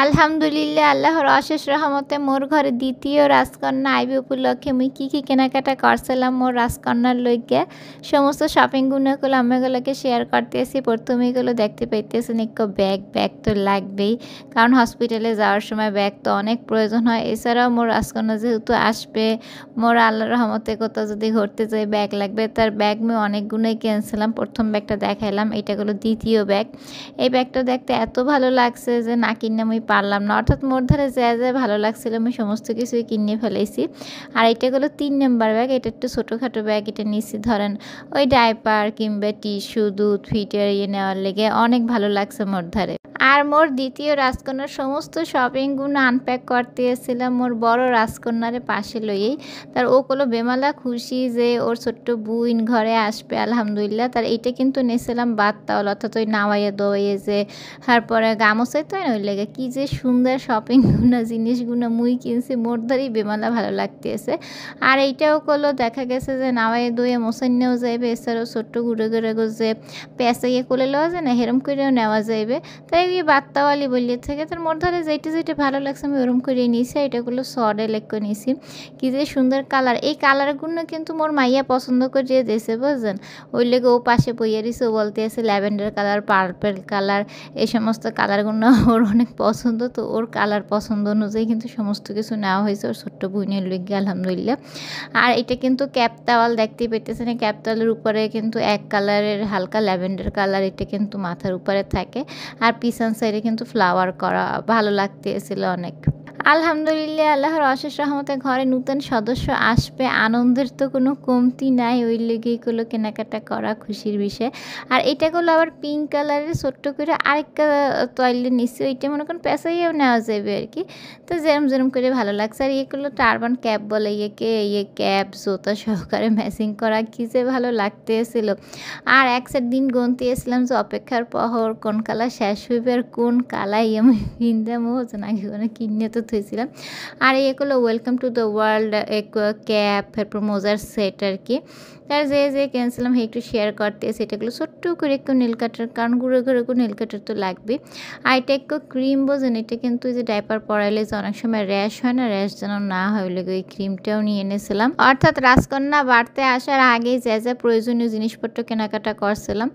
আলহামদুলিল্লাহ আল্লাহর অশেষ রহমতে মোর ঘরে দ্বিতীয় রাজকন্যা আইবে উপলক্ষে মুই কি কেনাকাটা করছিলাম মোর রাজকন্যার লইগে সমস্ত শপিং গুলো আমি এগুলোকে শেয়ার করতেছি। প্রথমে এগুলো দেখতে পাইতেছেন একটু ব্যাগ তো লাগবেই, কারণ হসপিটালে যাওয়ার সময় ব্যাগ তো অনেক প্রয়োজন হয়। এছাড়াও মোর রাজকন্যা যেহেতু আসবে, মোর আল্লাহর রহমতে কোথাও যদি ঘুরতে যাই ব্যাগ লাগবে, তার ব্যাগ আমি অনেকগুলোই কিনছিলাম। প্রথম ব্যাগটা দেখাইলাম, এটা হলো দ্বিতীয় ব্যাগ। এই ব্যাগটা দেখতে এত ভালো লাগছে যে না কিনে আমি পারলাম না, অর্থাৎ মোর ধারে যা ভালো লাগছিল আমি সমস্ত কিছুই কিনে ফেলেছি। আর এটা হলো ৩ নম্বর ব্যাগ, এটা একটু ছোটোখাটো ব্যাগ। এটা নিচ্ছি ধরেন ওই ডাইপার কিংবা টিস্যু, দুধ, ফিটার নেওয়ার লেগে অনেক ভালো লাগছে মোর ধারে। আর মোর দ্বিতীয় রাজকন্যার সমস্ত শপিংগুলো আনপ্যাক করতে এসেছিলাম মোর বড় রাজকন্যারে পাশে লইয়েই। তার ও কোনো বেমালা খুশি যে ওর ছোট্ট বুইন ঘরে আসবে আলহামদুলিল্লাহ। তার এইটা কিন্তু নিয়েছিলাম বাদতাওয়াল, অর্থাৎ ওই নাওয়াইয়ে দোয়াইয়ে যে তারপরে গামছাই তো ওই লেগে কি যে সুন্দর শপিংগুলো জিনিসগুলো মুই কিনছি, মোর ধারেই বেমালা ভালো লাগতেছে। আর এইটাও করলো দেখা গেছে যে নাওয়াইয়ে দইয়ে মোসান্নেও যাইবে, এছাড়াও ছোট্ট ঘুরে যে পেঁচাইয়ে কোলে লওয়া যায় না, হেরম করেও নেওয়া যাইবে। তাই ওই বাত্তাওয়ালি বললে থেকে তার মোর ধারে যেটা ভালো লাগছে আমি ওরম করে নিয়েছি। এটাগুলো সডে লেখো নিয়েছি, কি যে সুন্দর কালার। এই কালারগুলো কিন্তু মোর মাইয়া পছন্দ করে দিয়েছে বুঝছেন। ওই লেগে ও পাশে বইয়া দিছে, ও বলতে আছে ল্যাভেন্ডার কালার, পার্পেল কালার, এই সমস্ত কালারগুলো ওর অনেক পছন্দ। তো ওর কালার পছন্দ অনুযায়ী কিন্তু সমস্ত কিছু নেওয়া হয়েছে ওর ছোট্ট বোনের লইগে আলহামদুলিল্লাহ। আর এটা কিন্তু ক্যাপটাওয়াল দেখতেই পেতেছেন, এই ক্যাপটাওয়ালের উপরে কিন্তু এক কালারের হালকা ল্যাভেন্ডার কালার, এটা কিন্তু মাথার উপরে থাকে। আর পিছন সাইডে কিন্তু ফ্লাওয়ার করা, ভালো লাগতেছিল অনেক। আলহামদুলিল্লাহ আল্লাহর অশেষ রহমতে ঘরে নতুন সদস্য আসবে, আনন্দের তো কোনো কমতি নাই। ওই লেগেই গুলো কেনাকাটা করা খুশির বিষয়। আর এটা গুলো আবার পিঙ্ক কালারের ছোট্ট করে আরেকটা তৈলে নিচ্ছি, ওইটা মনে করেন পেঁচাইয়েও নেওয়া যাবে আর কি। তো যেরম করে ভালো লাগছে। আর এগুলো টারবান ক্যাপ বলে, ইয়ে ক্যাপ জোতা সহকারে ম্যাচিং করা, কি যে ভালো লাগতেছিল। আর এক সাইড দিন গুনতে এসেছিলাম যে অপেক্ষার প্রহর কোন কালা শেষ হইবে আর কোন কালাই আমি কিনতাম নাকি কোনো কিনে তো থুয়েছিলাম। আর এগুলো welcome to the world cap, তারপর মোজার সেট আর কি। তার যে কিনছিলাম একটু শেয়ার করতে, সেটাগুলো ছোট্ট করে একটু নীল কাটার, কারণ ঘুরে নীল কাটার তো লাগবে। আর এটা একটু ক্রিম বোঝেন, এটা কিন্তু যে ডাইপার পরাইলে যে অনেক সময় র্যাশ হয় না, র্যাশ যেন না হয় ওই লেগে ওই ক্রিমটাও নিয়ে এনেছিলাম। অর্থাৎ রাজকন্যা বাড়তে আসার আগেই যা প্রয়োজনীয় জিনিসপত্র কেনাকাটা করছিলাম।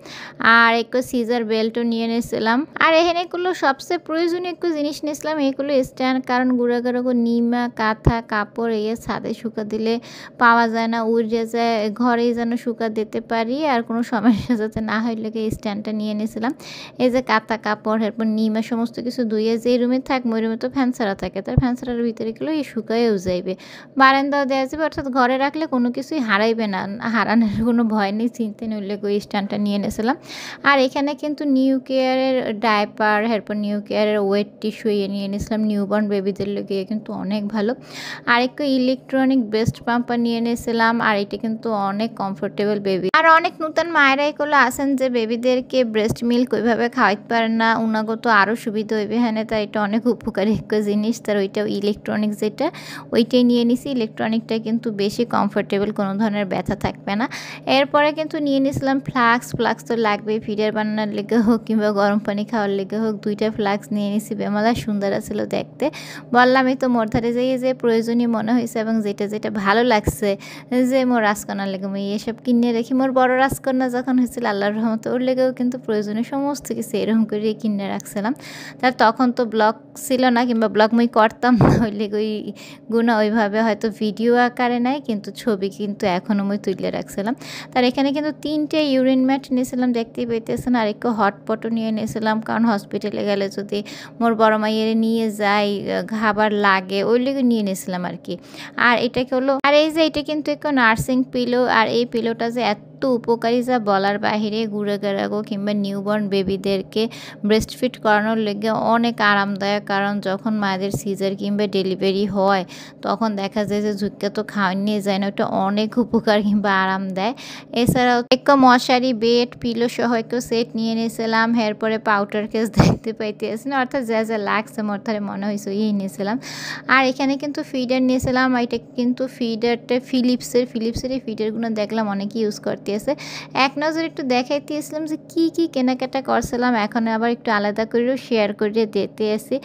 আর একটু সিজার বেল্টও নিয়ে এনেছিলাম। আর এখানেগুলো সবচেয়ে প্রয়োজনীয় একটু জিনিস নিয়েছিলাম, এগুলো স্ট্যান্ড, কারণ গুঁড়া নিমা কাঁথা কাপড় ছাদে শুকা দিলে পাওয়া যায় না, উড়ে যায়, ঘরেই যেন শুকা দিতে পারি আর কোনো সমস্যা যাতে না হয় লেগে এই স্ট্যান্ডটা নিয়ে এনেছিলাম। এই যে কাঁথা কাপড়, এরপর নিমা সমস্ত কিছু ধুয়ে যে রুমে থাকবো ওই রুমে তো ফ্যান ছাড়া থাকে, তার ফ্যান ছাড়ার ভিতরে গেলেও এই শুকায়ও যাইবে, বারান্দাও দেওয়া যাবে। অর্থাৎ ঘরে রাখলে কোনো কিছুই হারাইবে না, হারানোর কোনো ভয় নেই, চিনতে নইলে ওই স্ট্যান্ডটা নিয়ে এনেছিলাম। আর এখানে কিন্তু নিউ কেয়ারের ডাইপার, এরপর নিউ কেয়ারের ওয়েট টিস্যু নিয়ে এনেছিলাম নিউবর্ন বেবিদের লেগে, কিন্তু অনেক ভালো। আর একটু ইলেকট্রনিক ব্রেস্ট পাম্পার নিয়ে এনেছিলাম, আর এটা কিন্তু অনেক কমফোর্টেবল বেবি। আর অনেক নতুন মায়েরা এগুলো আছেন যে বেবিদেরকে ব্রেস্ট মিল্ক ওইভাবে খাওয়াইতে পারেন না, উনাগত আরও সুবিধা হইবে হ্যাঁ, তাই এটা অনেক উপকারী একটা জিনিস। তার ওইটাও ইলেকট্রনিক যেটা, ওইটাই নিয়ে নিছি। ইলেকট্রনিকটা কিন্তু বেশি কমফোর্টেবল, কোনো ধরনের ব্যথা থাকবে না। এরপরে কিন্তু নিয়ে নিয়েছিলাম ফ্লাক্স তো লাগবেই, ফিডার বানানোর লেগে হোক কিংবা গরম পানি খাওয়ার লেগে হোক, 2টা ফ্লাক্স নিয়ে নিছি। বেমালা সুন্দর ছিল দেখতে, বললামই তো মোর ধারে যে প্রয়োজনীয় মনে হয়েছে এবং যেটা ভালো লাগছে যে মোর রাজকন্যার লেগে আমি এসব কিনে রেখি। মোর বড় রাজকন্যা যখন হয়েছিল আল্লাহর রহমতে, ওর লেগেও কিন্তু প্রয়োজনীয় সমস্ত কিছু এরকম করে কিনে রাখছিলাম। তার তখন তো ব্লগ ছিল না কিংবা ব্লগ মুই করতাম না, ওই লেগে ওই গুণা ওইভাবে হয়তো ভিডিও আকারে নাই, কিন্তু ছবি কিন্তু এখনও মুই তুলে রাখছিলাম। তার এখানে কিন্তু 3টে ইউরিন ম্যাট নিয়েছিলাম দেখতেই পেতেছেন, আর একটু হটপটও নিয়ে নিয়েছিলাম, কারণ হসপিটালে গেলে যদি মোর বড় মাইয়ের নিয়ে যাই খাবার লাগে ওই লেগে নিয়ে নিয়েছিলাম আর কি। আর এটা হলো, আর এই যে এটা কিন্তু একটু নার্সিং পিলো, আর এই পিলোটা যে এত উপকারী যা বলার বাহিরে, গুঁড়ো কিংবা নিউবর্ন বেবিদেরকে ব্রেস্ট ফিড করানোর লেগে অনেক আরামদায়ক। কারণ যখন মায়েদের সিজার কিংবা ডেলিভারি হয় তখন দেখা যায় যে ঝুঁকে তো খাওয়ান নিয়ে যায় না, ওটা অনেক উপকার কিংবা আরাম দেয়। এছাড়াও একটু মশারি, বেড, পিলো সহ একটু সেট নিয়ে নিয়েছিলাম। এরপরে পাউডার কেস দেখতে পাইতেছি না, অর্থাৎ যা লাগছে মোর ধারে মনে হয়েছে এই নিয়েছিলাম। আর এখানে কিন্তু ফিডার নিয়েছিলাম, এটা কিন্তু ফিডারটা ফিলিপসের এই ফিডারগুলো দেখলাম অনেকে ইউজ করতে করতেছে। এক নজর একটু দেখাইতেছিলাম যে কি কেনাকাটা করছিলাম, এখন আবার একটু আলাদা করেও শেয়ার করে দিতে আসি।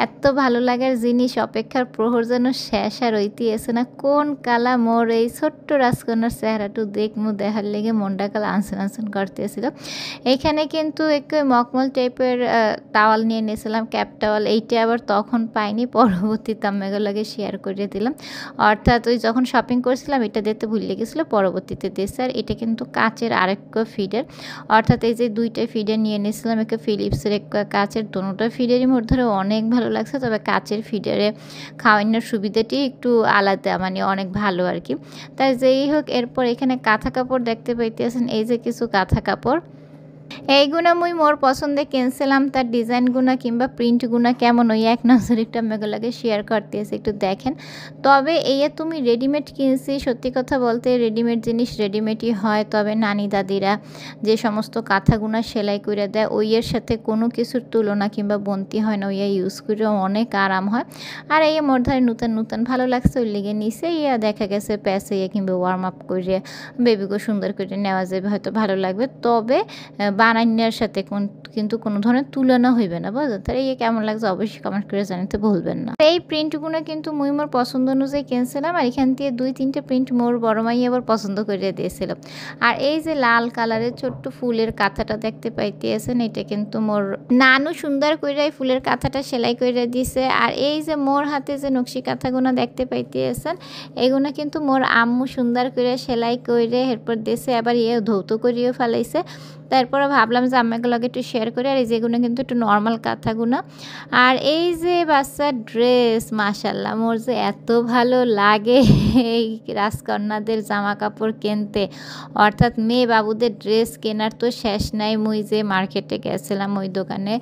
এত ভালো লাগার জিনিস অপেক্ষার প্রহর যেন শেষ আর হইতেছে না। কোন কালা মোর এই ছোট্ট রাজকন্যার চেহারাটু দেখার লেগে মনটা কাল আনসন করতেছিল। এইখানে কিন্তু একটু মখমল টাইপের টাওয়াল নিয়ে নিয়েছিলাম, ক্যাপ টাওয়াল। এইটা আবার তখন পাইনি, পরবর্তীতে আমি এগুলোকে শেয়ার করে দিলাম। অর্থাৎ ওই যখন শপিং করছিলাম এটা দিতে ভুলে গেছিলো, পরবর্তীতে দিয়েছে। আর এটা কিন্তু কাচের আরেকটা ফিডের, অর্থাৎ এই যে দুইটা ফিডের নিয়ে নিয়েছিলাম, একটা ফিলিপসের একটা কাচের। দোনোটা ফিডেরই মোট ধরে অনেক ভালো লাগছে, তবে কাচের ফিডারে খাওয়ানোর সুবিধাটি একটু আলাদা, মানে অনেক ভালো আর কি। তাই যেই হোক, এরপর এখানে কাঁথা কাপড় দেখতে পাইতেছেন, এই যে কিছু কাঁথা কাপড় এইগুনা মুই মোর পছন্দে কিনছিলাম। তার ডিজাইনগুনা কিংবা প্রিন্টগুনা কেমন ওই এক নজর একটু মেগুলাকে শেয়ার করতেছি, একটু দেখেন। তবে এই তুমি রেডিমেড কিনছি, সত্যি কথা বলতে রেডিমেড জিনিস রেডিমেডই হয়। তবে নানি দাদিরা যে সমস্ত কাঁথাগুনা সেলাই করে দেয় ওইয়ের সাথে কোনো কিছুর তুলনা কিংবা বন্তি হয় না। ওইয়া ইউজ করে অনেক আরাম হয়। আর এই মোর ধারে নতুন ভালো লাগছে, ওই লেগে নিচে ইয়া দেখা গেছে প্যাসে কিংবা ওয়ার্ম আপ করে বেবিকে সুন্দর করে নেওয়া যাবে, হয়তো ভালো লাগবে। তবে বানানোর সাথে কিন্তু কোনো ধরনের তুলনা হইবে না, বুঝলেন? তার এই কেমন লাগছে অবশ্যই কমেন্ট করে জানাতে ভুলবেন না। এই প্রিন্টগুলো কিন্তু মুই মোর পছন্দ অনুযায়ী কিনছিলাম, আর এখান থেকে 2-3টে প্রিন্ট মোর বড় মাই আবার পছন্দ করে দিয়েছিল। আর এই যে লাল কালারের ছোট্ট ফুলের কাঁথাটা দেখতে পাইতেছেন, এটা কিন্তু মোর নানু সুন্দর করে ফুলের কাঁথাটা সেলাই করে দিছে। আর এই যে মোর হাতে যে নকশি কাঁথাগুলো দেখতে পাইতেছেন, এগুলো কিন্তু মোর আম্মু সুন্দর করে সেলাই করে এরপর দিয়েছে, আবার ধৌত করিও ফেলাইছে। তারপরে ভাবলাম যে আম্মাগুলোকে একটু শেয়ার করি। আর এই যেগুলো কিন্তু একটু নর্মাল কাঁথাগুলো। আর এই যে বাচ্চার ড্রেস, মাশাল্লাহ মোর যে এত ভালো লাগে এই রাজকন্যাদের জামা কাপড় কিনতে, অর্থাৎ মেয়ে বাবুদের ড্রেস কেনার তো শেষ নাই। মুই যে মার্কেটে গেছিলাম ওই দোকানে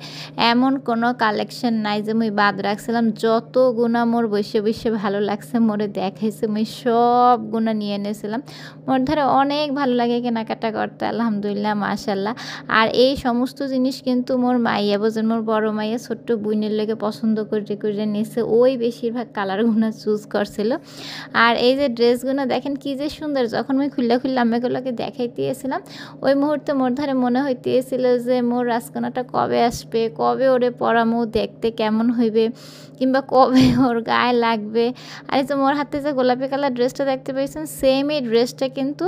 এমন কোনো কালেকশন নাই যে মুই বাদ রাখছিলাম। যত গুণা মোর বসে ভালো লাগছে মোরে দেখাইছে, মুই সব গুণা নিয়ে এনেছিলাম। মোর ধরে অনেক ভালো লাগে কেনাকাটা করতে, আলহামদুলিল্লাহ মাশাল্লাহ। আর এই সমস্ত জিনিস কিন্তু মোর মাইয়া বোঝেন, মোর বড় মাইয়া ছোট্ট বুইনের লেগে পছন্দ করে নিছে, ওই বেশিরভাগ কালারগুলো চুজ করছিল। আর এই যে ড্রেসগুলো দেখেন কি যে সুন্দর, যখন আমি খুললা আম্মাগুলোকে দেখাইতেছিলাম ওই মুহূর্তে মোর ধারে মনে হইতেছিল যে মোর রাজকন্যাটা কবে আসবে, কবে ওরে পরামো, দেখতে কেমন হইবে কিংবা কবে ওর গায়ে লাগবে। আর এই যে মোর হাতে যে গোলাপি কালার ড্রেসটা দেখতে পাইছেন, সেম এই ড্রেসটা কিন্তু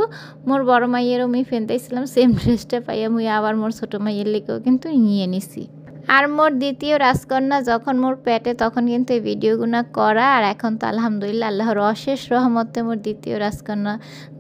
মোর বড় মাইয়েরও আমি ফেনতেছিলাম। সেম ড্রেসটা পাইয়া মুই আবার মোর ছোটো মাইয়ের লেগেও কিন্তু নিয়ে নিছি। আর মোর দ্বিতীয় রাজকন্যা যখন মোর পেটে, তখন কিন্তু এই ভিডিওগুলো করা। আর এখন তো আলহামদুলিল্লাহ আল্লাহর অশেষ রহমতে মোর দ্বিতীয় রাজকন্যা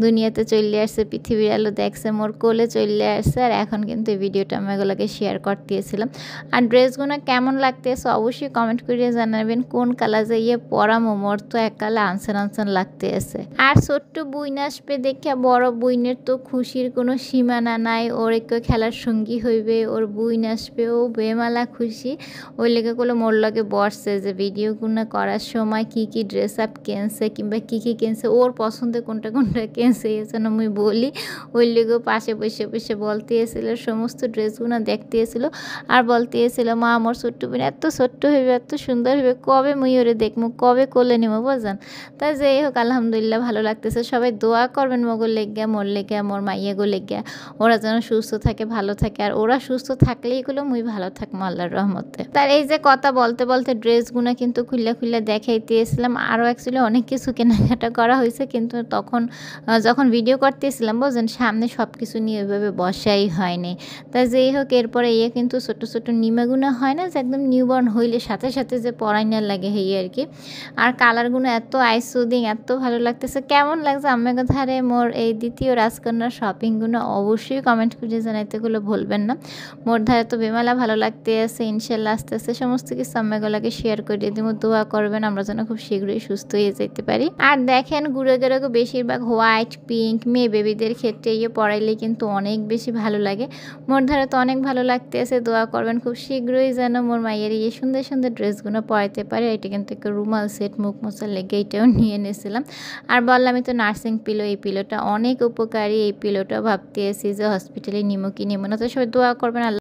দুনিয়াতে চলে আসছে, পৃথিবীর আলো দেখছে, মোর কোলে চলে আসছে। আর এখন কিন্তু এই ভিডিওটা আমি এগুলোকে শেয়ার করতেছিলাম। আর ড্রেসগুলো কেমন লাগতেছে অবশ্যই কমেন্ট করে জানাবেন। কোন কালার যে পরামো, মোর তো এক কালা আনসান লাগতেছে। আর ছোট্ট বুইন আসবে দেখে বড় বুইনের তো খুশির কোনো সীমানা নাই। ওর একটু খেলার সঙ্গী হইবে, ওর বুইন আসবে, ও বেমালা খুশি। ওই লেগে করলে মোর লগে বসছে যে ভিডিওগুলো করার সময় কি ড্রেস আপ কিনছে কিংবা কি কিনছে, ওর পছন্দে কোনটা কিনছে এই জন্য আমি বলি। ওই লেগেও পাশে বসে বলতে এসেছিল, সমস্ত ড্রেসগুলো দেখতে এসেছিল। আর বলতে এসেছিল মা আমার ছোট্ট বোন এত ছোট্ট হইবে, এত সুন্দর হইবে, কবে মুই ওরে দেখবো, কবে কোলে নিব, বুঝলেন? তাই যাই হোক আলহামদুলিল্লাহ ভালো লাগতেছে। সবাই দোয়া করবেন মগর লেগিয়া, মোর লেগিয়া, মোর মাইয়াগো লেগিয়া, ওরা যেন সুস্থ থাকে, ভালো থাকে। আর ওরা সুস্থ থাকলেই গুলো মুই ভালো থাকবো আল্লাহর রহমতে। তার এই যে কথা বলতে ড্রেসগুলো কিন্তু খুলে দেখাইতেছিলাম। আরও অ্যাকচুয়ালি অনেক কিছু কেনাকাটা করা হয়েছে, কিন্তু তখন যখন ভিডিও করতেছিলাম বুঝলেন, সামনে সব কিছু নিয়ে ওইভাবে বসাই হয়নি। তাই যেই হোক, এরপরে কিন্তু ছোট নিমাগুনা হয় না যে একদম নিউবর্ন হইলে সাথে যে পরাইনার লাগে হেই আর কি। আর কালারগুলো এত আইসুদিং, এত ভালো লাগতেছে। কেমন লাগছে আম্মাকে ধারে মোর এই দ্বিতীয় রাজকন্যার শপিংগুলো অবশ্যই কমেন্ট করে জানাইতেগুলো ভুলবেন না। মোর ধারে তো বেমালা ভালো লাগতে আছে, ইনশাল্লাহ আস্তে সমস্ত কিছু আম্মাগুলোকে শেয়ার করে দিব। দোয়া করবেন আমরা যেন খুব শীঘ্রই সুস্থ হয়ে যেতে পারি। আর দেখেন ঘুরে বেশিরভাগ হোয়াইট, পিঙ্ক, মেয়ে বেবিদের ক্ষেত্রে পরাইলে কিন্তু অনেক বেশি ভালো লাগে। মোর ধারে তো অনেক ভালো লাগতে আছে। দোয়া করবেন খুব শীঘ্রই যেন মোর মায়ের সুন্দর ড্রেসগুলো পরাইতে পারে। এটা কিন্তু একটা রুমাল সেট, মুখ মোছার লেগে এটাও নিয়ে নিয়েছিলাম। আর বললামই তো নার্সিং পিলো, এই পিলোটা অনেক উপকারী। এই পিলোটাও ভাবতে এসেছি যে হসপিটালে নিমো কি নিমো না। তো সবাই দোয়া করবেন।